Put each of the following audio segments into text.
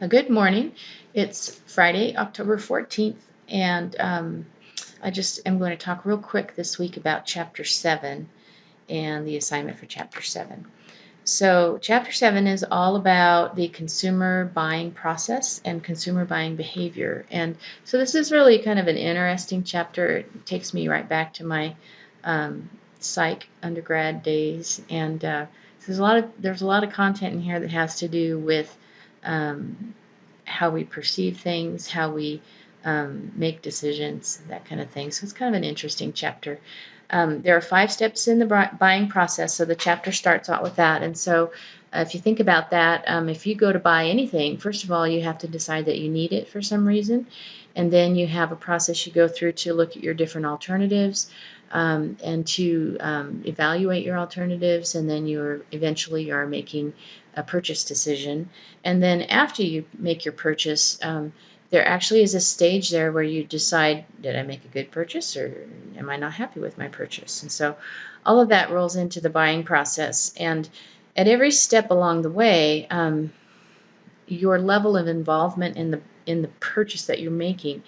Good morning. It's Friday, October 14th, and I just am going to talk real quick this week about Chapter 7 and the assignment for Chapter 7. So Chapter 7 is all about the consumer buying process and consumer buying behavior. And so this is really kind of an interesting chapter. It takes me right back to my psych undergrad days. And there's a lot of content in here that has to do with how we perceive things, how we make decisions, that kind of thing. So it's kind of an interesting chapter. There are 5 steps in the buying process, so the chapter starts out with that. And so if you think about that, if you go to buy anything, first of all, you have to decide that you need it for some reason. And then you have a process you go through to look at your different alternatives and to evaluate your alternatives. And then eventually are making a purchase decision. And then after you make your purchase, there actually is a stage there where you decide, did I make a good purchase or am I not happy with my purchase? And so all of that rolls into the buying process. And at every step along the way, your level of involvement in the purchase that you're making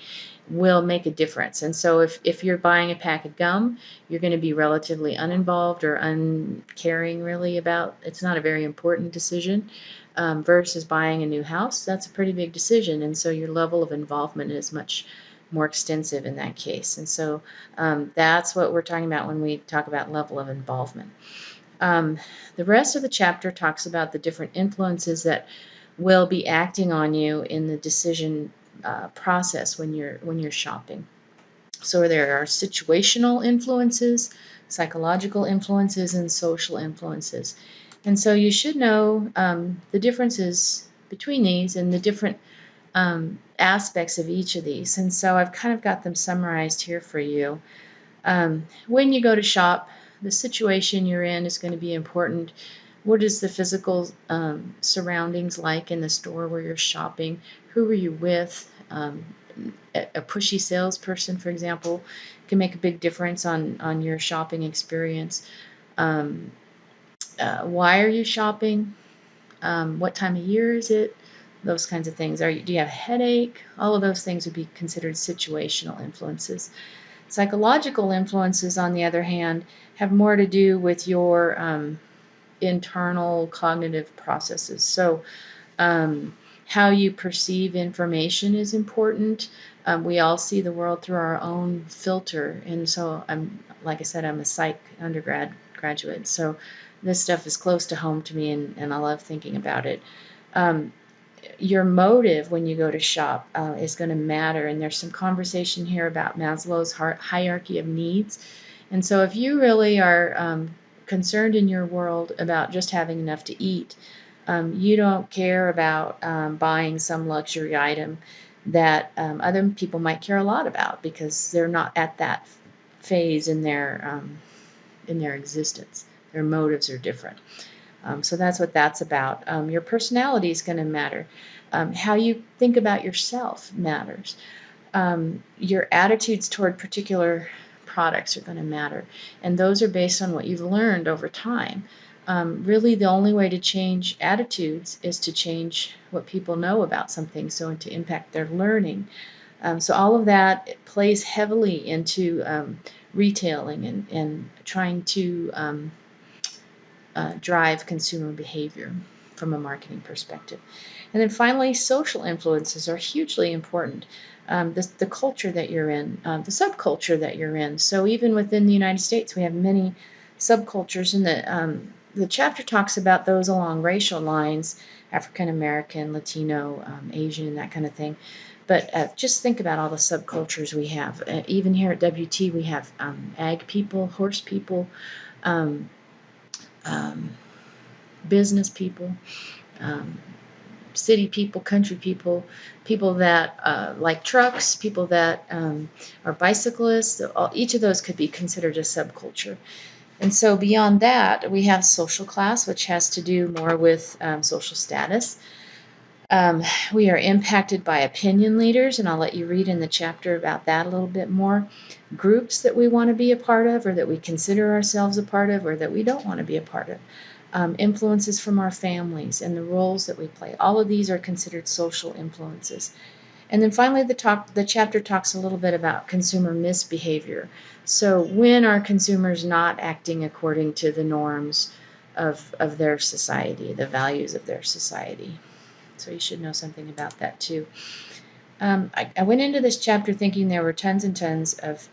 will make a difference. And so if you're buying a pack of gum, you're going to be relatively uninvolved or uncaring really about, it's not a very important decision. Versus buying a new house, that's a pretty big decision, and so your level of involvement is much more extensive in that case. And so that's what we're talking about when we talk about level of involvement. The rest of the chapter talks about the different influences that will be acting on you in the decision process when you're shopping. So there are situational influences, psychological influences, and social influences. And so you should know the differences between these and the different aspects of each of these. And so I've kind of got them summarized here for you. When you go to shop, the situation you're in is going to be important. What is the physical surroundings like in the store where you're shopping? Who are you with? A pushy salesperson, for example, can make a big difference on your shopping experience. Why are you shopping? What time of year is it? Those kinds of things. Do you have a headache? All of those things would be considered situational influences. Psychological influences, on the other hand, have more to do with your internal cognitive processes. So how you perceive information is important. We all see the world through our own filter, and so like I said, I'm a psych graduate, so this stuff is close to home to me, and I love thinking about it. Your motive when you go to shop is going to matter, and there's some conversation here about Maslow's hierarchy of needs. And so if you really are concerned in your world about just having enough to eat, you don't care about buying some luxury item that other people might care a lot about because they're not at that phase in their existence. Their motives are different. So that's what that's about. Your personality is going to matter. How you think about yourself matters. Your attitudes toward particular products are going to matter. And those are based on what you've learned over time. Really, the only way to change attitudes is to change what people know about something, so to impact their learning. So all of that plays heavily into retailing and trying to drive consumer behavior from a marketing perspective. And then finally, social influences are hugely important. The culture that you're in, the subculture that you're in. So even within the United States, we have many subcultures, and the chapter talks about those along racial lines, African American, Latino, Asian, that kind of thing. But just think about all the subcultures we have. Even here at WT, we have ag people, horse people, business people, city people, country people, people that like trucks, people that are bicyclists. Each of those could be considered a subculture. And so beyond that, we have social class, which has to do more with social status. We are impacted by opinion leaders, and I'll let you read in the chapter about that a little bit more. Groups that we want to be a part of, or that we consider ourselves a part of, or that we don't want to be a part of. influences from our families, and the roles that we play. All of these are considered social influences. And then finally, the chapter talks a little bit about consumer misbehavior. So when are consumers not acting according to the norms of their society, the values of their society? So you should know something about that too. I went into this chapter thinking there were tons and tons of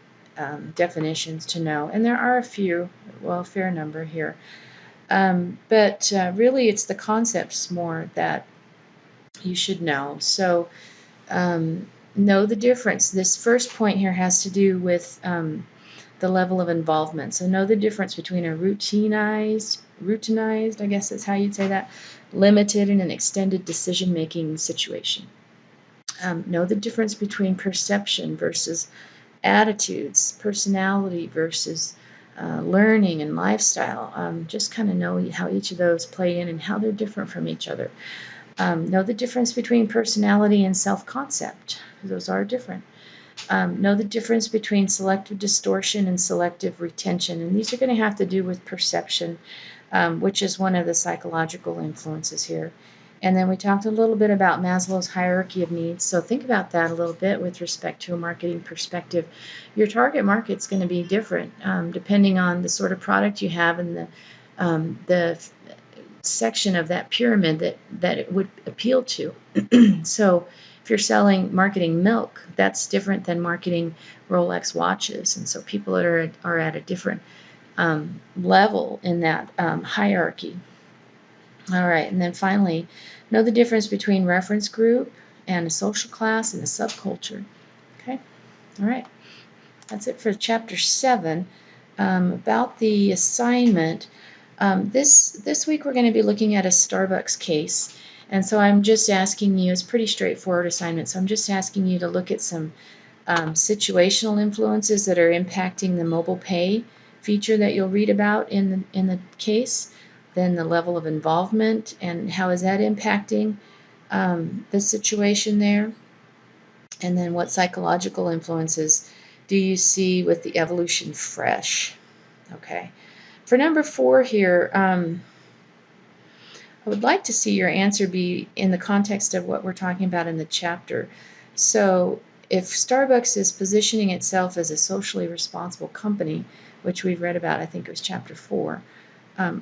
definitions to know, and there are a few, well, a fair number here. But really, it's the concepts more that you should know. So know the difference. This first point here has to do with the level of involvement. So know the difference between a routinized, I guess that's how you'd say that, limited and an extended decision-making situation. Know the difference between perception versus attitudes, personality versus learning and lifestyle. Just kind of know how each of those play in and how they're different from each other. Know the difference between personality and self-concept. Those are different. Know the difference between selective distortion and selective retention. And these are going to have to do with perception, which is one of the psychological influences here. And then we talked a little bit about Maslow's hierarchy of needs. So think about that a little bit with respect to a marketing perspective. Your target market's going to be different depending on the sort of product you have and the section of that pyramid that it would appeal to. So if you're marketing milk, that's different than marketing Rolex watches. And so people that are at a different level in that hierarchy. All right, and then finally, know the difference between reference group and a social class and a subculture. Okay, all right, that's it for Chapter 7. About the assignment, this week we're going to be looking at a Starbucks case, and so I'm just asking you, it's a pretty straightforward assignment, so I'm just asking you to look at some situational influences that are impacting the mobile pay feature that you'll read about in the case. Then the level of involvement and how is that impacting the situation there. And then what psychological influences do you see with the evolution fresh? Okay. For number 4 here, I would like to see your answer be in the context of what we're talking about in the chapter. So if Starbucks is positioning itself as a socially responsible company, which we've read about, I think it was Chapter 4,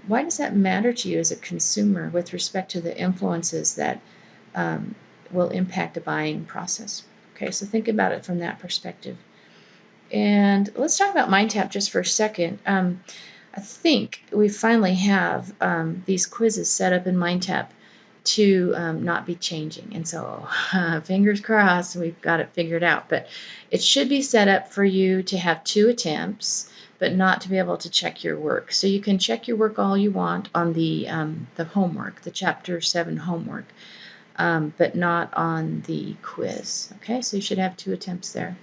why does that matter to you as a consumer with respect to the influences that will impact the buying process? Okay, so think about it from that perspective. And let's talk about MindTap just for a second. I think we finally have these quizzes set up in MindTap to not be changing. And so fingers crossed, we've got it figured out. But it should be set up for you to have 2 attempts, but not to be able to check your work. So you can check your work all you want on the homework, the Chapter 7 homework, but not on the quiz. Okay, so you should have 2 attempts there.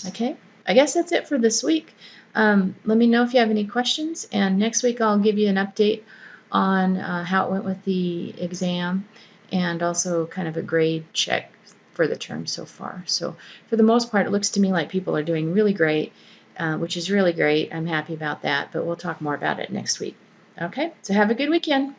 Okay, I guess that's it for this week. Let me know if you have any questions, and next week I'll give you an update on how it went with the exam and also kind of a grade check for the term so far. So for the most part, it looks to me like people are doing really great, which is really great. I'm happy about that, but we'll talk more about it next week. Okay, so have a good weekend.